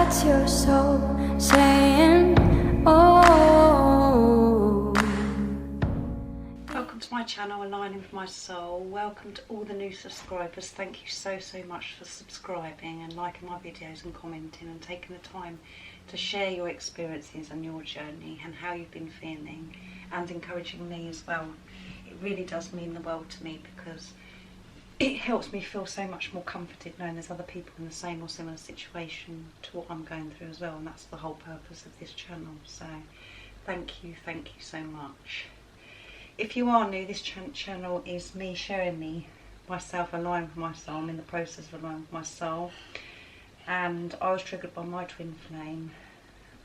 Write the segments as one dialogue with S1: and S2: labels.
S1: What's your soul saying? Oh.
S2: Welcome to my channel, Aligning with My Soul. Welcome to all the new subscribers. Thank you so much for subscribing and liking my videos and commenting and taking the time to share your experiences and your journey and how you've been feeling, and encouraging me as well. It really does mean the world to me, because it helps me feel so much more comforted knowing there's other people in the same or similar situation to what I'm going through as well, and that's the whole purpose of this channel. So thank you so much. If you are new, this channel is me sharing myself, aligning with my soul. I'm in the process of aligning with my soul, and I was triggered by my twin flame,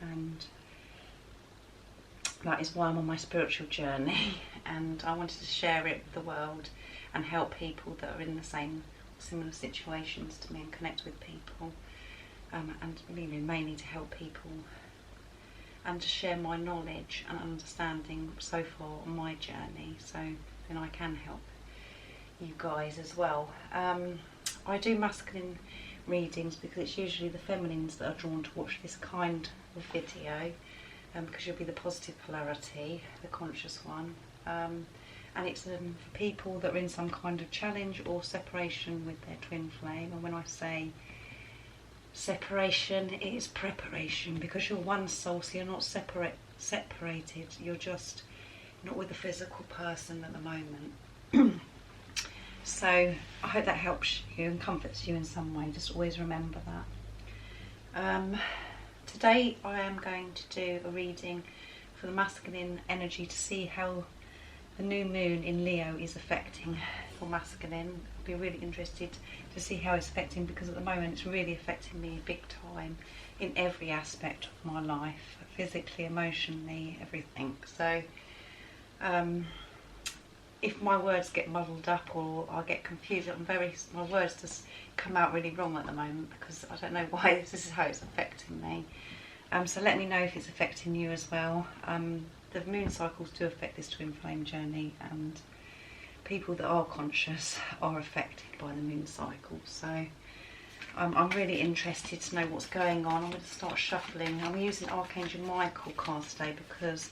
S2: and that is why I'm on my spiritual journey, and I wanted to share it with the world and help people that are in the same similar situations to me, and connect with people, and really mainly to help people and to share my knowledge and understanding so far on my journey, so then I can help you guys as well. I do masculine readings because it's usually the feminines that are drawn to watch this kind of video, because you'll be the positive polarity, the conscious one, and it's for people that are in some kind of challenge or separation with their twin flame. And when I say separation, it is preparation, because you're one soul, so you're not separated, you're just not with a physical person at the moment. So I hope that helps you and comforts you in some way. Just always remember that. Today I am going to do a reading for the masculine energy to see how the new moon in Leo is affecting for masculine. I'll be really interested to see how it's affecting, because at the moment it's really affecting me big time in every aspect of my life, physically, emotionally, everything. So if my words get muddled up or I get confused, my words just come out really wrong at the moment, because I don't know why. This is how it's affecting me. So let me know if it's affecting you as well. The moon cycles do affect this twin flame journey, and people that are conscious are affected by the moon cycle. So I'm really interested to know what's going on. I'm going to start shuffling. I'm using Archangel Michael cards today because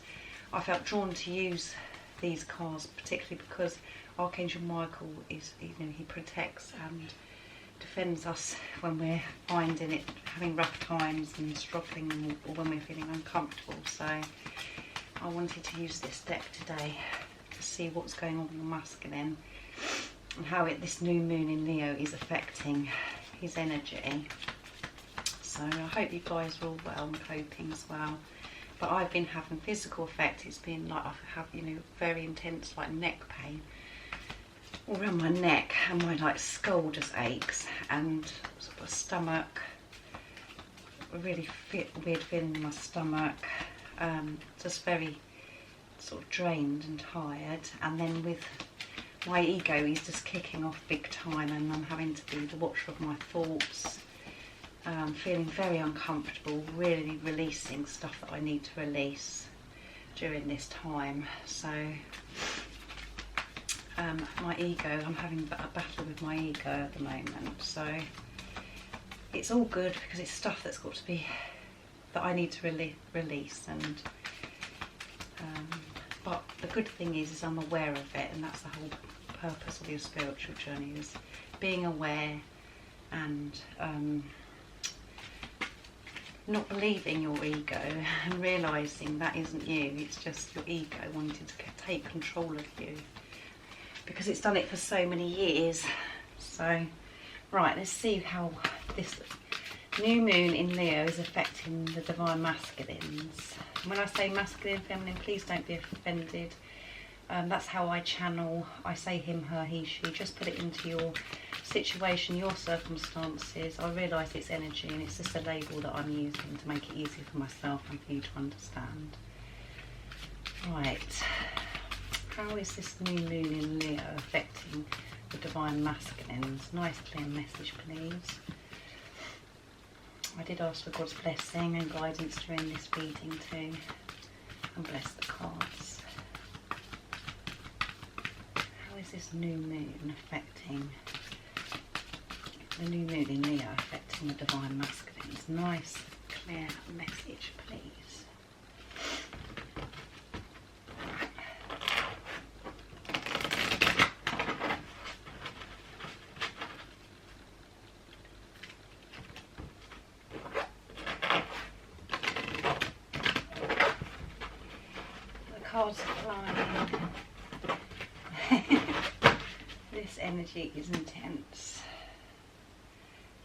S2: I felt drawn to use these cards, particularly because Archangel Michael is, he protects and defends us when we're having rough times and struggling, or when we're feeling uncomfortable. So I wanted to use this deck today to see what's going on with the masculine and how this new moon in Leo is affecting his energy. So I hope you guys are all well and coping as well. But I've been having physical effect. It's been like I have, very intense like neck pain all around my neck, and my skull just aches, and sort of stomach, a really weird feeling in my stomach, just very sort of drained and tired. And then with my ego, he's just kicking off big time, and I'm having to be the watcher of my thoughts, feeling very uncomfortable, really releasing stuff that I need to release during this time. So my ego, I'm having a battle with my ego at the moment. So it's all good, because it's stuff that's got to be, that I need to release. And but the good thing is I'm aware of it, and that's the whole purpose of your spiritual journey, is being aware and not believing your ego and realising that isn't you, it's just your ego wanting to take control of you, because it's done it for so many years. So right, let's see how this new moon in Leo is affecting the divine masculines. When I say masculine, feminine, please don't be offended. That's how I channel. I say him, her, he, she. Just put it into your situation, your circumstances. I realise it's energy, and it's just a label that I'm using to make it easier for myself and for you to understand. Right. How is this new moon in Leo affecting the divine masculines? Nice clear message, please. I did ask for God's blessing and guidance during this reading too, and bless the cards. How is this new moon affecting, the new moon in Leo affecting the divine masculines? Nice clear message, please. The cards are flying. This energy is intense.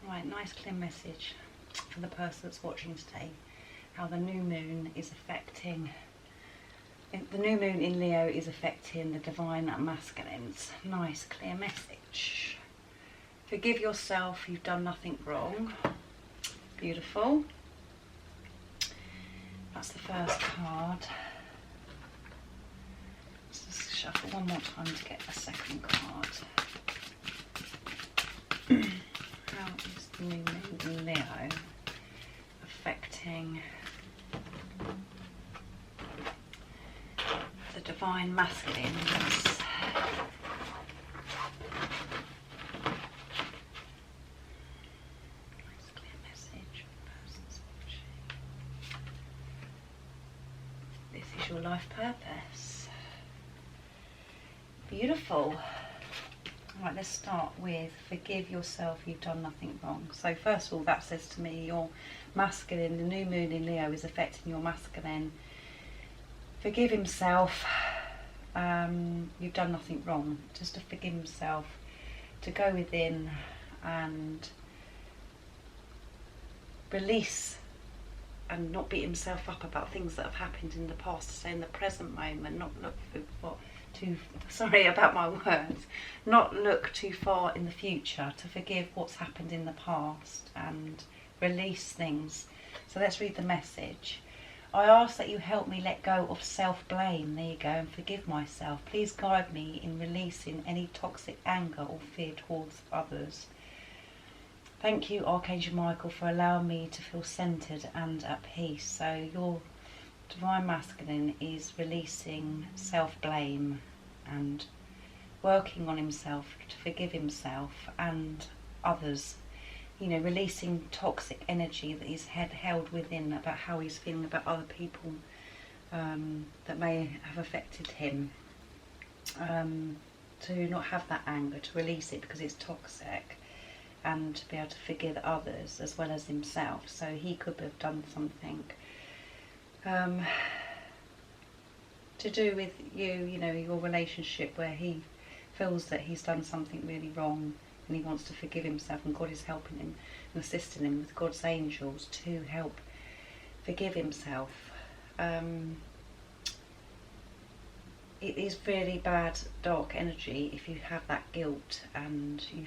S2: Right, nice clear message for the person that's watching today. How the new moon is affecting, the new moon in Leo is affecting the divine masculines. Nice clear message. Forgive yourself, you've done nothing wrong. Beautiful. That's the first card. Let's just shuffle one more time to get the second card. How is the new moon in Leo affecting the divine masculines? Nice clear message for the person's watching. This is your life purpose. Beautiful. Right, let's start with forgive yourself, you've done nothing wrong. So first of all, that says to me your masculine, the new moon in Leo is affecting your masculine. Forgive himself, you've done nothing wrong. Just to forgive himself, to go within and release and not beat himself up about things that have happened in the past, to stay in the present moment, not look for what sorry about my words, not look too far in the future, to forgive what's happened in the past and release things. So let's read the message. I ask that you help me let go of self-blame, there you go, and forgive myself. Please guide me in releasing any toxic anger or fear towards others. Thank you, Archangel Michael, for allowing me to feel centered and at peace. So your divine masculine is releasing self-blame and working on himself to forgive himself and others. You know, releasing toxic energy that he's held within about how he's feeling about other people that may have affected him. To not have that anger, to release it because it's toxic, and to be able to forgive others as well as himself. So he could have done something to do with you know, your relationship, where he feels that he's done something really wrong and he wants to forgive himself, and God is helping him and assisting him with God's angels to help forgive himself. It is really bad, dark energy if you have that guilt and you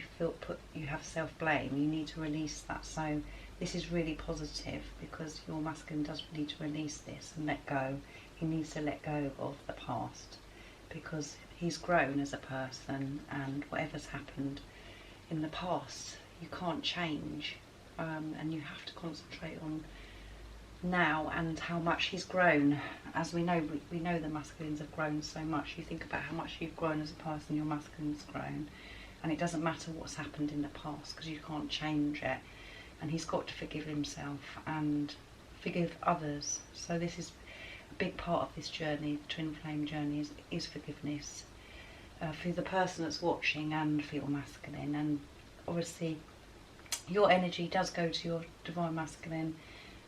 S2: you have self-blame. You need to release that. So this is really positive because your masculine does need to release this and let go. He needs to let go of the past because he's grown as a person, and whatever's happened in the past you can't change, and you have to concentrate on now and how much he's grown. As we know the masculines have grown so much. You think about how much you've grown as a person, your masculine's grown, and it doesn't matter what's happened in the past because you can't change it. And he's got to forgive himself and forgive others. So this is a big part of this journey, the twin flame journey, is forgiveness for the person that's watching and for your masculine. And obviously your energy does go to your divine masculine,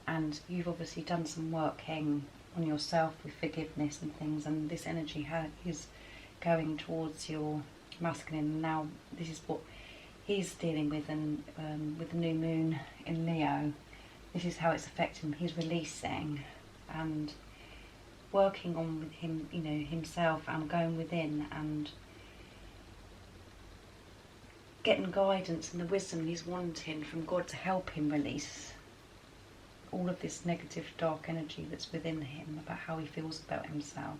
S2: and you've obviously done some working on yourself with forgiveness and things, and this energy is going towards your masculine. Now this is what he's dealing with, and with the new moon in Leo, this is how it's affecting him. He's releasing and working on with him, you know, himself, and going within and getting guidance and the wisdom he's wanting from God to help him release all of this negative dark energy that's within him about how he feels about himself.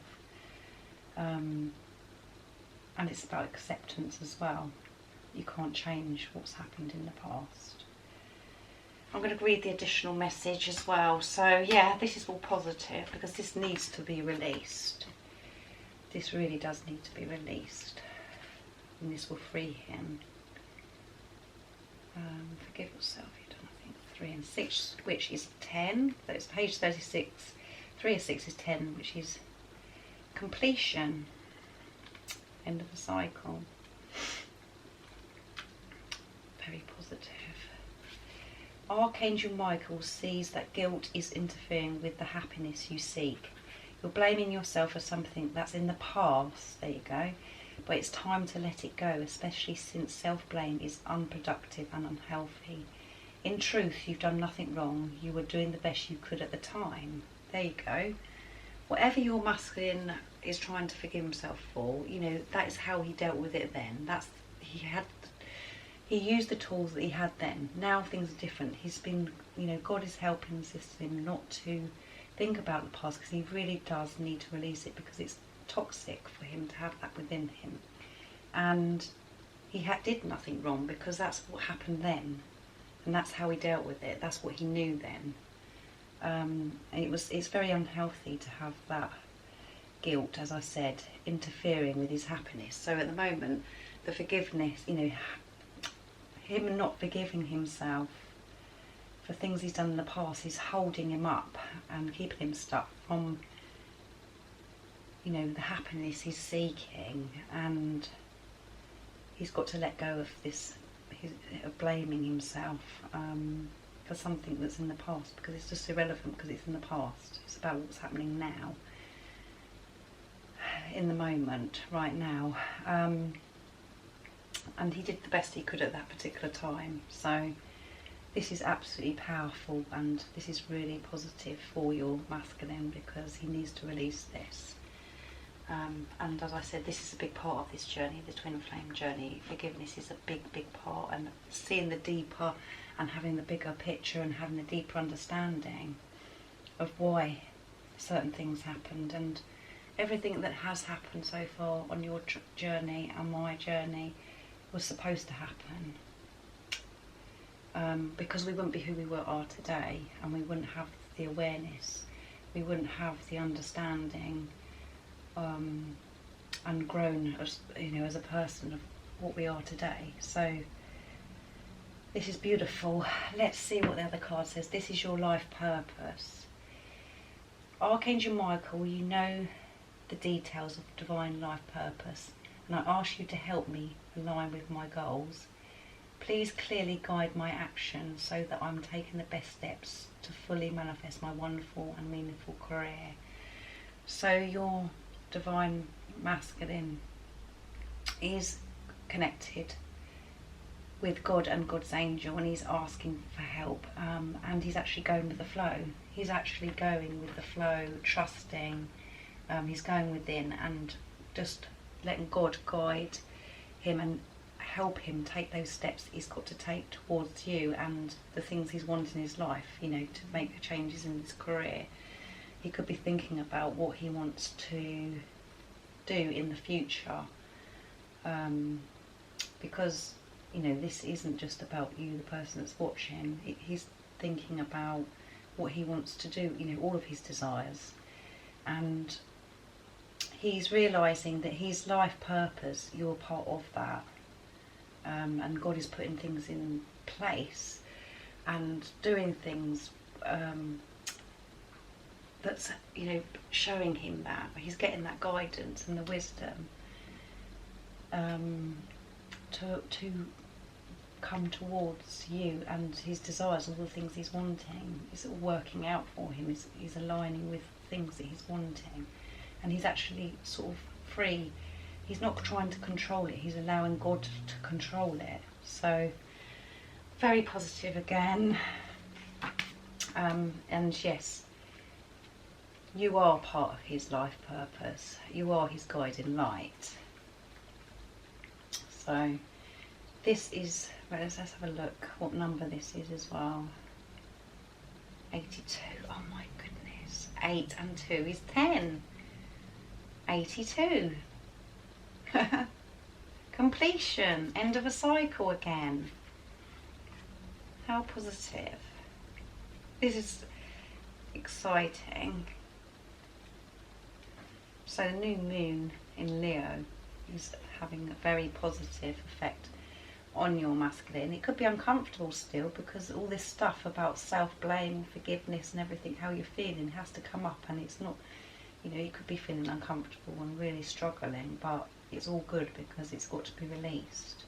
S2: And it's about acceptance as well. You can't change what's happened in the past. I'm going to read the additional message as well. So yeah, this is all positive because this needs to be released. This really does need to be released, and this will free him. Forgive yourself, you've done nothing 3 and 6, which is 10. So it's page 36. 3 and 6 is 10, which is completion, end of a cycle. Very positive. Archangel Michael sees that guilt is interfering with the happiness you seek. You're blaming yourself for something that's in the past, there you go, but it's time to let it go, especially since self-blame is unproductive and unhealthy. In truth, you've done nothing wrong. You were doing the best you could at the time. There you go. Whatever your masculine is trying to forgive himself for, you know, that is how he dealt with it then. He used the tools that he had then. Now things are different. He's been, you know, God is helping, assisting him not to think about the past, because he really does need to release it, because it's toxic for him to have that within him. And he did nothing wrong, because that's what happened then, and that's how he dealt with it. That's what he knew then. It's very unhealthy to have that guilt, as I said, interfering with his happiness. So at the moment, the forgiveness, you know, him not forgiving himself for things he's done in the past is holding him up and keeping him stuck from, you know, the happiness he's seeking. And he's got to let go of this, of blaming himself for something that's in the past, because it's just irrelevant, because it's in the past. It's about what's happening now, in the moment, right now. And he did the best he could at that particular time. So this is absolutely powerful, and this is really positive for your masculine, because he needs to release this. And as I said, this is a big part of this journey, the twin flame journey. Forgiveness is a big part, and seeing the deeper and having the bigger picture and having the deeper understanding of why certain things happened, and everything that has happened so far on your journey and my journey was supposed to happen, because we wouldn't be who we are today, and we wouldn't have the awareness, we wouldn't have the understanding, and grown as, you know, as a person of what we are today. So this is beautiful. Let's see what the other card says. This is your life purpose. Archangel Michael, you know the details of divine life purpose, and I ask you to help me align with my goals. Please clearly guide my action so that I'm taking the best steps to fully manifest my wonderful and meaningful career. So your divine masculine is connected with God and God's angel, and he's asking for help, and he's actually going with the flow. He's actually going with the flow, trusting. He's going within and just letting God guide him and help him take those steps that he's got to take towards you and the things he's wanting in his life, you know, to make the changes in his career. He could be thinking about what he wants to do in the future, because, you know, this isn't just about you, the person that's watching. He's thinking about what he wants to do, you know, all of his desires, and he's realising that his life purpose, you're part of that, and God is putting things in place and doing things that's, you know, showing him that he's getting that guidance and the wisdom to come towards you and his desires, all the things he's wanting. It's all working out for him. He's aligning with things that he's wanting, and he's actually sort of free. He's not trying to control it, he's allowing God to control it. So very positive again. And yes, you are part of his life purpose. You are his guiding light. So this is, well, let's have a look what number this is as well. 82. Oh my goodness. 8 and 2 is 10. 82. Completion. End of a cycle again. How positive. This is exciting. So the new moon in Leo is having a very positive effect on your masculine. It could be uncomfortable still, because all this stuff about self-blame, forgiveness and everything, how you're feeling, has to come up, and it's not, you know, you could be feeling uncomfortable and really struggling, but it's all good because it's got to be released.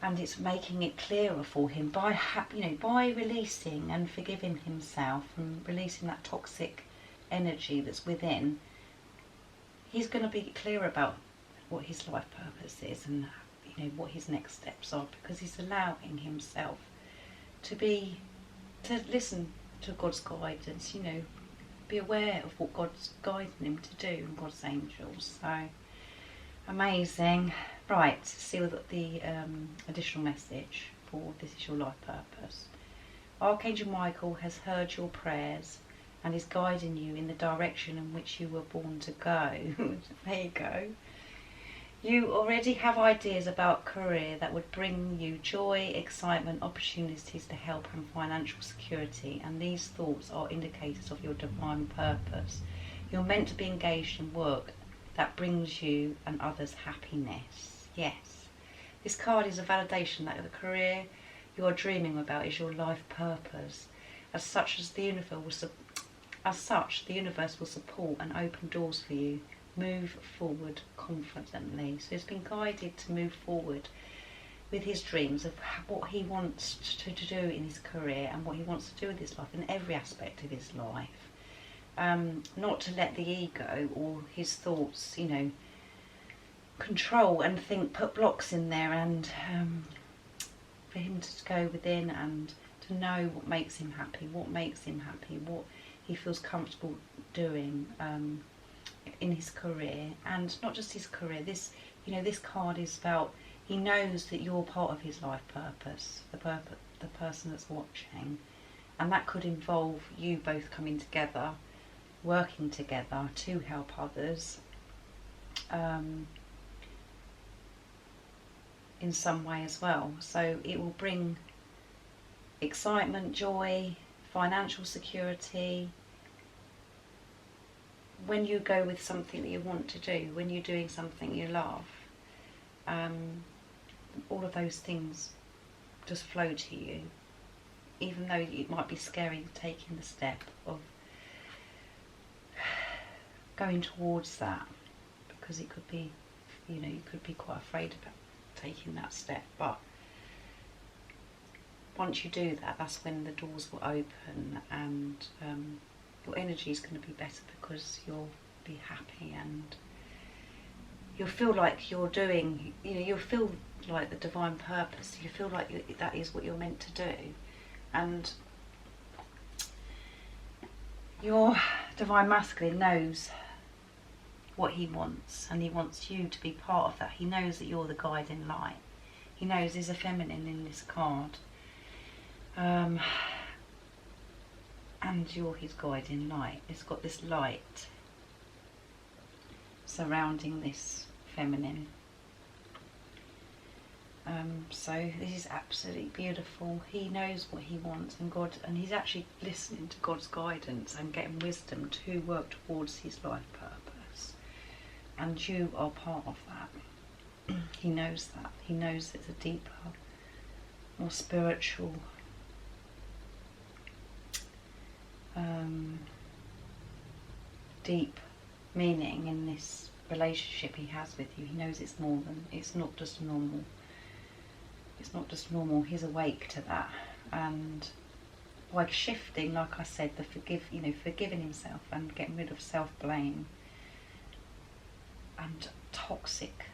S2: And it's making it clearer for him by, you know, by releasing and forgiving himself and releasing that toxic energy that's within. He's going to be clear about what his life purpose is, and you know what his next steps are, because he's allowing himself to listen to God's guidance. You know, be aware of what God's guiding him to do, and God's angels. So amazing. Right, see the additional message for This Is Your Life Purpose. Archangel Michael has heard your prayers and is guiding you in the direction in which you were born to go. There you go. You already have ideas about career that would bring you joy, excitement, opportunities to help and financial security, and these thoughts are indicators of your divine purpose. You're meant to be engaged in work that brings you and others happiness. Yes. This card is a validation that the career you are dreaming about is your life purpose. As such, the universe will support and open doors for you. Move forward confidently. So he's been guided to move forward with his dreams of what he wants to do in his career and what he wants to do with his life, in every aspect of his life. Not to let the ego or his thoughts, you know, control and put blocks in there, and for him to go within and to know what makes him happy, what he feels comfortable doing in his career, and not just his career. This, you know, this card is about, he knows that you're part of his life purpose, the person that's watching, and that could involve you both coming together, working together to help others in some way as well. So it will bring excitement, joy, financial security. When you go with something that you want to do, when you're doing something you love, all of those things just flow to you, even though it might be scary taking the step of going towards that, because it could be, you know, you could be quite afraid about taking that step. But once you do that, that's when the doors will open, and your energy is going to be better, because you'll be happy and you'll feel like you're doing, you know, you'll feel like the divine purpose. You feel like that is what you're meant to do, and your divine masculine knows what he wants, and he wants you to be part of that. He knows that you're the guiding light. He knows there's a feminine in this card, and you're his guiding light. It's got this light surrounding this feminine. So this is absolutely beautiful. He knows what he wants, and he's actually listening to God's guidance and getting wisdom to work towards his life purpose. And you are part of that. He knows that. He knows it's a deeper, more spiritual, deep meaning in this relationship he has with you. He knows it's more than, it's not just normal. It's not just normal. He's awake to that, and by shifting, like I said, forgiving himself and getting rid of self-blame and toxic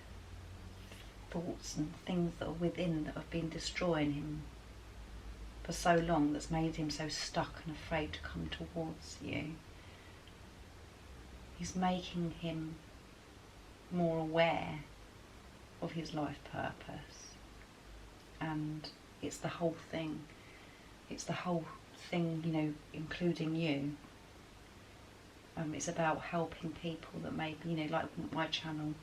S2: thoughts and things that are within that have been destroying him for so long, that's made him so stuck and afraid to come towards you. He's making him more aware of his life purpose, and it's the whole thing. It's the whole thing, you know, including you. It's about helping people that maybe, you know, like my channel.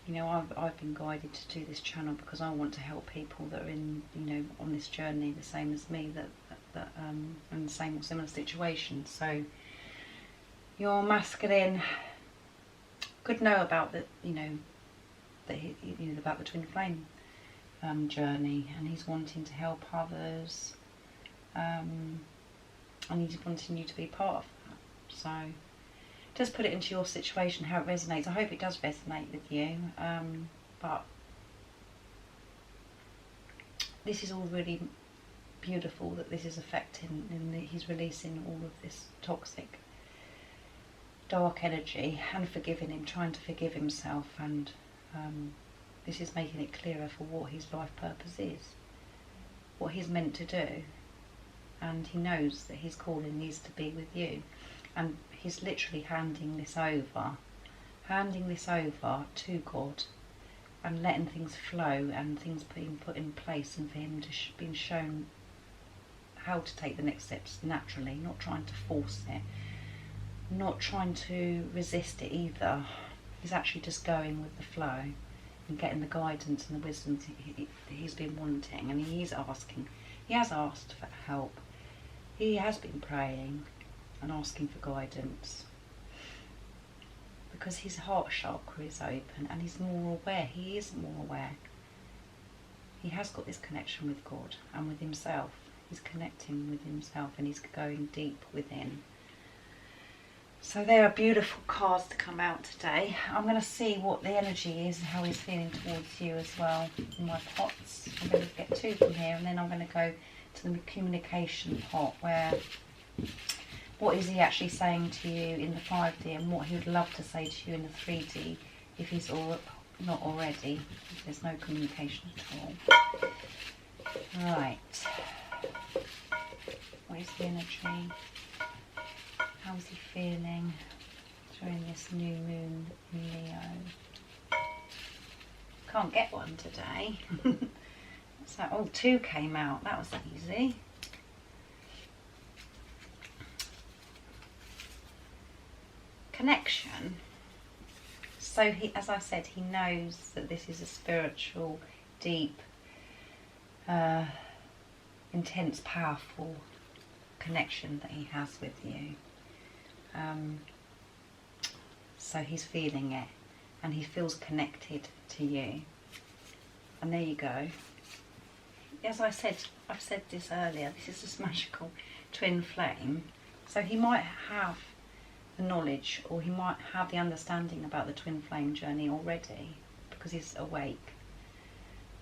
S2: You know, I've been guided to do this channel because I want to help people that are in, you know, on this journey the same as me, that in the same or similar situation. So your masculine could know about the, you know, about the twin flame journey, and he's wanting to help others, and he's wanting you to be part of that. So just put it into your situation, how it resonates. I hope it does resonate with you, but this is all really beautiful that this is affecting, and that he's releasing all of this toxic dark energy and forgiving him, trying to forgive himself, and this is making it clearer for what his life purpose is, what he's meant to do, and he knows that his calling needs to be with you, and he's literally handing this over to God, and letting things flow and things being put in place, and for him to being shown how to take the next steps naturally, not trying to force it, not trying to resist it either. He's actually just going with the flow and getting the guidance and the wisdom he's been wanting, and he has asked for help. He has been praying and asking for guidance, because his heart chakra is open and he's more aware. He is more aware. He has got this connection with God and with himself. He's connecting with himself, and he's going deep within. So there are beautiful cards to come out today. I'm going to see what the energy is and how he's feeling towards you as well in my pots. I'm going to get 2 from here, and then I'm going to go to the communication pot, where what is he actually saying to you in the 5D, and what he would love to say to you in the 3D if he's not already. There's no communication at all. Right. What is the energy? How's he feeling during this new moon in Leo? Can't get one today. So, oh, 2 came out. That was easy. Connection. So he, as I said, he knows that this is a spiritual, deep, intense, powerful connection that he has with you. So he's feeling it, and he feels connected to you. And there you go. As I said, I've said this earlier, this is this magical twin flame. So he might have the knowledge, or he might have the understanding about the twin flame journey already, because he's awake,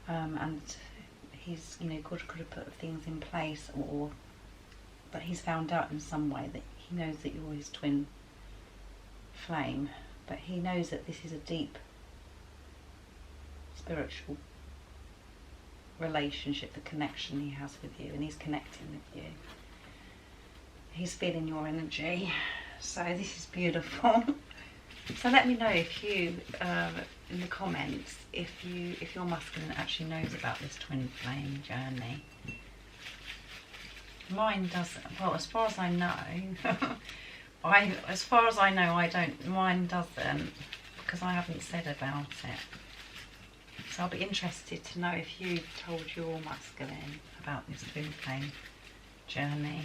S2: and he's, God could have put things in place, or but he's found out in some way that he knows that you're his twin flame, but he knows that this is a deep spiritual relationship, the connection he has with you, and he's connecting with you. He's feeling your energy. So this is beautiful. So let me know if you, in the comments, if your masculine actually knows about this twin flame journey. Mine doesn't. Well, as far as I know, I don't. Mine doesn't, because I haven't said about it. So I'll be interested to know if you've told your masculine about this twin flame journey.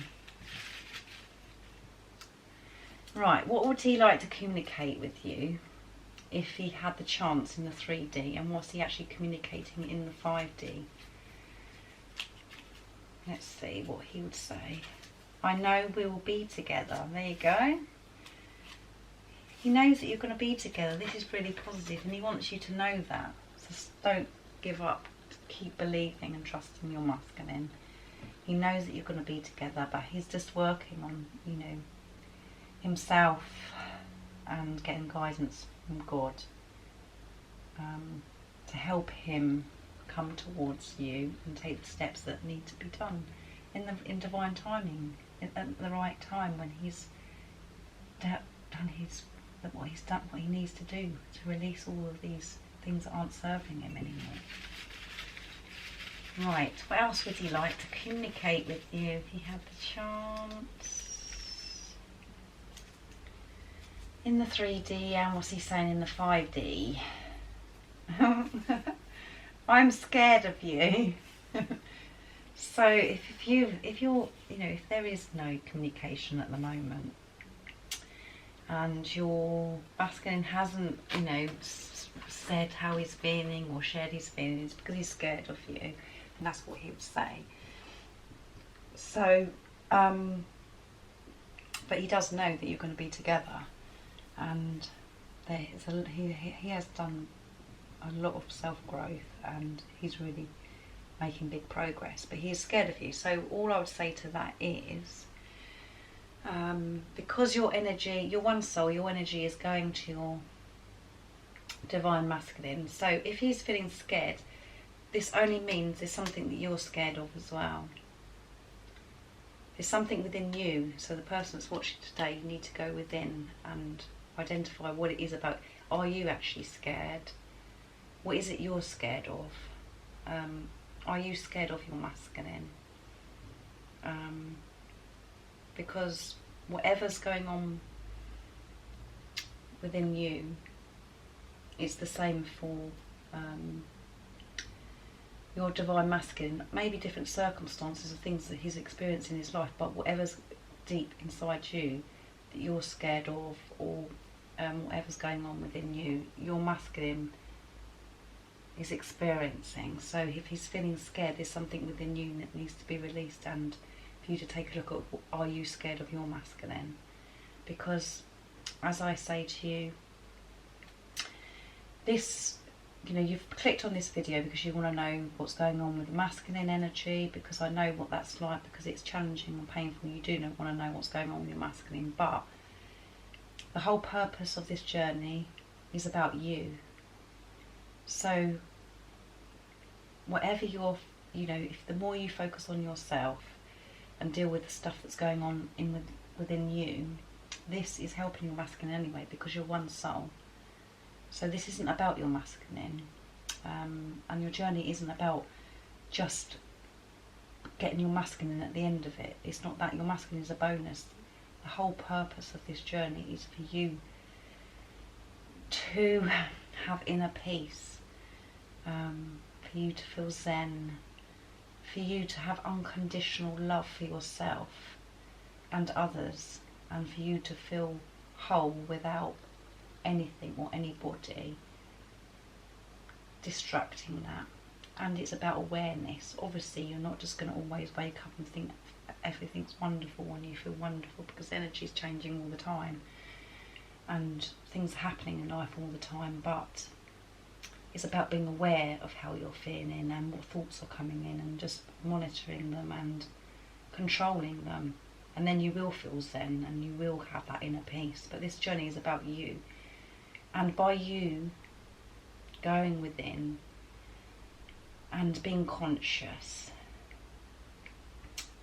S2: Right, what would he like to communicate with you if he had the chance in the 3D, and what's he actually communicating in the 5D? Let's see what he would say. I know we will be together. There you go. He knows that you're going to be together. This is really positive, and he wants you to know that. So don't give up. Keep believing and trusting your masculine. He knows that you're going to be together, but he's just working on, himself and getting guidance from God to help him come towards you and take the steps that need to be done in divine timing, at the right time, when he's done what he needs to do to release all of these things that aren't serving him anymore. Right, what else would he like to communicate with you if he had the chance? In the 3D, and what's he saying in the 5D? I'm scared of you. So if there is no communication at the moment, and your masculine hasn't, said how he's feeling or shared his feelings because he's scared of you, and that's what he would say. So, but he does know that you're going to be together, and he has done a lot of self-growth, and he's really making big progress, but he is scared of you. So all I would say to that is, because your energy, your one soul, your energy is going to your divine masculine. So if he's feeling scared, this only means there's something that you're scared of as well. There's something within you. So the person that's watching today, you need to go within and identify what it is about. Are you actually scared? What is it you're scared of? Are you scared of your masculine? Because whatever's going on within you, it's the same for your divine masculine. Maybe different circumstances of things that he's experienced in his life, but whatever's deep inside you that you're scared of, or whatever's going on within you, your masculine is experiencing. So if he's feeling scared, there's something within you that needs to be released, and for you to take a look at, are you scared of your masculine? Because as I say to you, this, you know, you've clicked on this video because you want to know what's going on with the masculine energy, because I know what that's like, because it's challenging and painful. You do want to know what's going on with your masculine, but the whole purpose of this journey is about you. So whatever you're, you know, if the more you focus on yourself and deal with the stuff that's going on within you, this is helping your masculine anyway, because you're one soul. So this isn't about your masculine, and your journey isn't about just getting your masculine at the end of it. It's not that. Your masculine is a bonus. The whole purpose of this journey is for you to have inner peace, for you to feel zen, for you to have unconditional love for yourself and others, and for you to feel whole without anything or anybody distracting that. And it's about awareness. Obviously you're not just going to always wake up and think everything's wonderful and you feel wonderful, because energy is changing all the time and things are happening in life all the time, but it's about being aware of how you're feeling and what thoughts are coming in, and just monitoring them and controlling them, and then you will feel zen and you will have that inner peace. But this journey is about you, and by you going within and being conscious,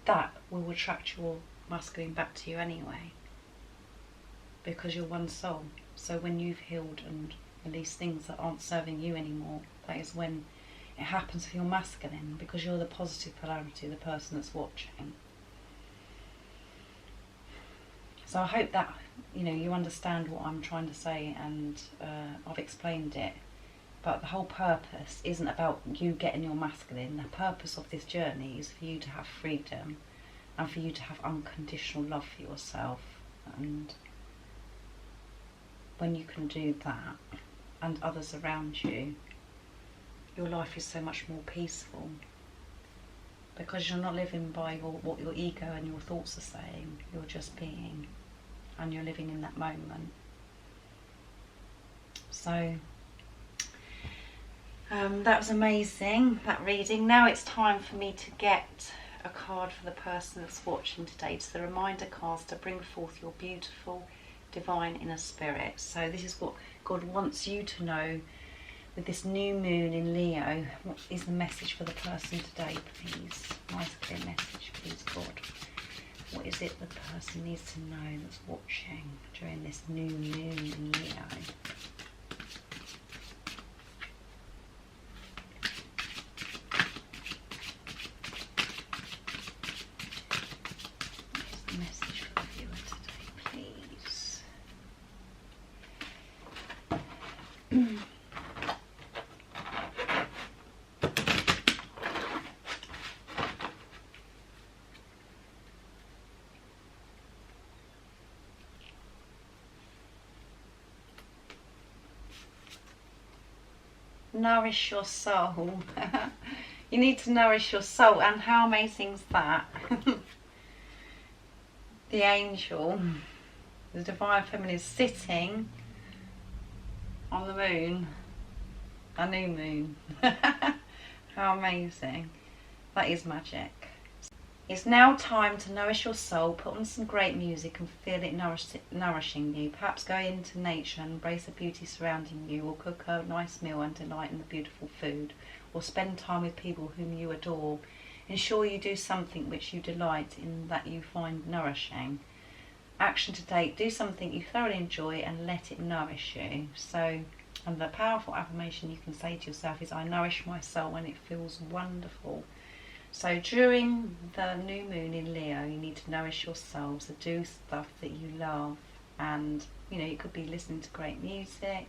S2: that will attract your masculine back to you anyway, because you're one soul. So when you've healed and released things that aren't serving you anymore, that is when it happens for your masculine, because you're the positive polarity, the person that's watching. So I hope that, you know, you understand what I'm trying to say, and I've explained it. But the whole purpose isn't about you getting your masculine. The purpose of this journey is for you to have freedom and for you to have unconditional love for yourself. And when you can do that, and others around you, your life is so much more peaceful, because you're not living by what your ego and your thoughts are saying. You're just being, and you're living in that moment. So that was amazing, that reading. Now it's time for me to get a card for the person that's watching today. It's the reminder cards to bring forth your beautiful divine inner spirit. So this is what God wants you to know with this new moon in Leo. What is the message for the person today, please? Nice clear message, please, God. What is it the person needs to know that's watching during this new moon in Leo? What is the message for the viewer today, please? nourish your soul. You need to nourish your soul, and how amazing is that? The angel, the divine feminine, is sitting on the moon, a new moon. How amazing. That is magic. It's now time to nourish your soul. Put on some great music and feel it nourishing you. Perhaps go into nature and embrace the beauty surrounding you, or cook a nice meal and delight in the beautiful food, or spend time with people whom you adore. Ensure you do something which you delight in, that you find nourishing. Action to date: do something you thoroughly enjoy and let it nourish you. So, and the powerful affirmation you can say to yourself is, I nourish my soul and it feels wonderful. So during the new moon in Leo, you need to nourish your soul. So do stuff that you love, and you know, you could be listening to great music,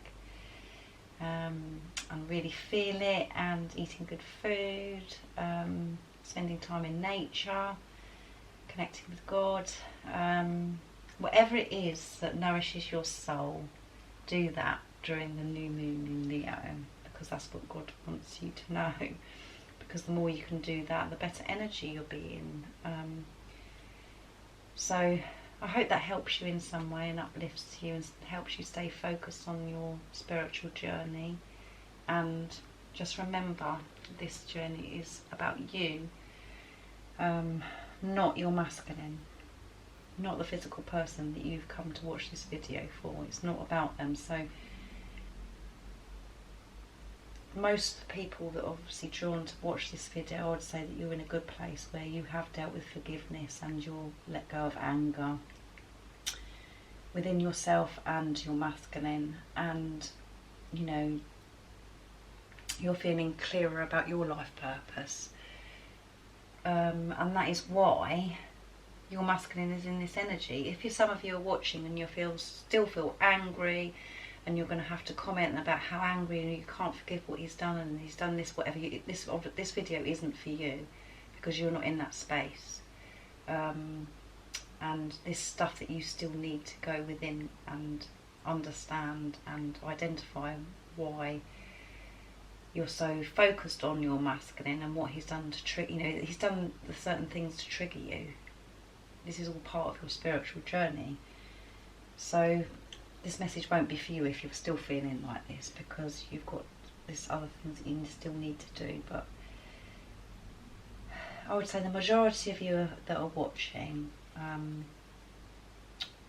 S2: and really feel it, and eating good food, spending time in nature, connecting with God, whatever it is that nourishes your soul, do that during the new moon in Leo, because that's what God wants you to know. Because the more you can do that, the better energy you'll be in. So I hope that helps you in some way and uplifts you and helps you stay focused on your spiritual journey. And just remember, this journey is about you, not your masculine, not the physical person that you've come to watch this video for. It's not about them. So most people that are obviously drawn to watch this video, I would say that you're in a good place where you have dealt with forgiveness and you'll let go of anger within yourself and your masculine, and you know, you're feeling clearer about your life purpose, and that is why your masculine is in this energy. If some of you are watching and you still feel angry, and you're going to have to comment about how angry and you can't forgive what he's done, and he's done this, whatever, this video isn't for you, because you're not in that space, and this stuff that you still need to go within and understand and identify why you're so focused on your masculine and what he's done to trigger, you know, he's done the certain things to trigger you. This is all part of your spiritual journey. So this message won't be for you if you're still feeling like this, because you've got this other things that you still need to do. But I would say the majority of you that are watching,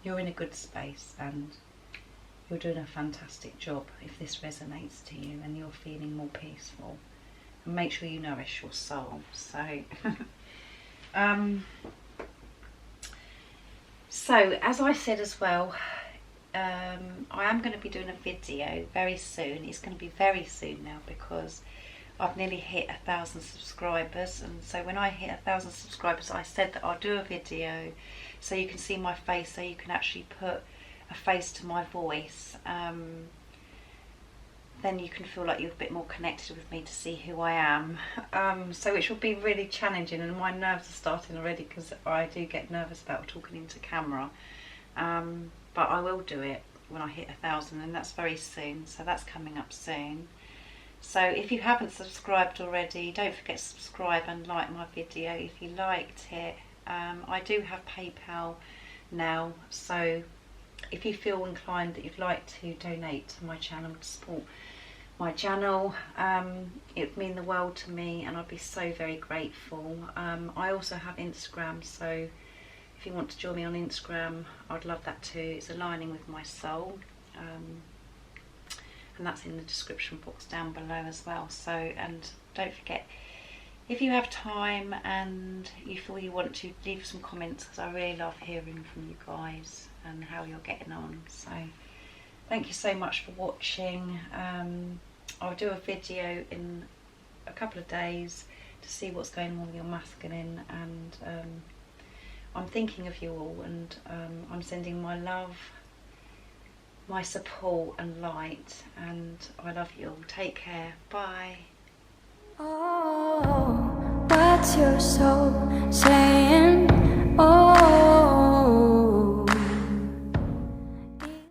S2: you're in a good space and you're doing a fantastic job if this resonates to you and you're feeling more peaceful. And make sure you nourish your soul. So so as I said as well, I am going to be doing a video very soon. It's going to be very soon now, because I've nearly hit 1,000 subscribers, and so when I hit 1,000 subscribers, I said that I'll do a video so you can see my face, so you can actually put a face to my voice. Then you can feel like you're a bit more connected with me to see who I am. So which will be really challenging, and my nerves are starting already, because I do get nervous about talking into camera. But I will do it when I hit 1,000, and that's very soon, so that's coming up soon. So if you haven't subscribed already, don't forget to subscribe and like my video if you liked it. I do have PayPal now, so if you feel inclined that you'd like to donate to my channel, to support my channel, it would mean the world to me, and I'd be so very grateful. I also have Instagram, so if you want to join me on Instagram, I'd love that too. It's Aligning with My Soul, and that's in the description box down below as well. So, and don't forget, if you have time and you feel you want to, leave some comments, because I really love hearing from you guys and how you're getting on. So thank you so much for watching. I'll do a video in a couple of days to see what's going on with your masculine, and I'm thinking of you all, and I'm sending my love, my support and light, and I love you all. Take care. Bye.
S1: Oh, what's your soul saying?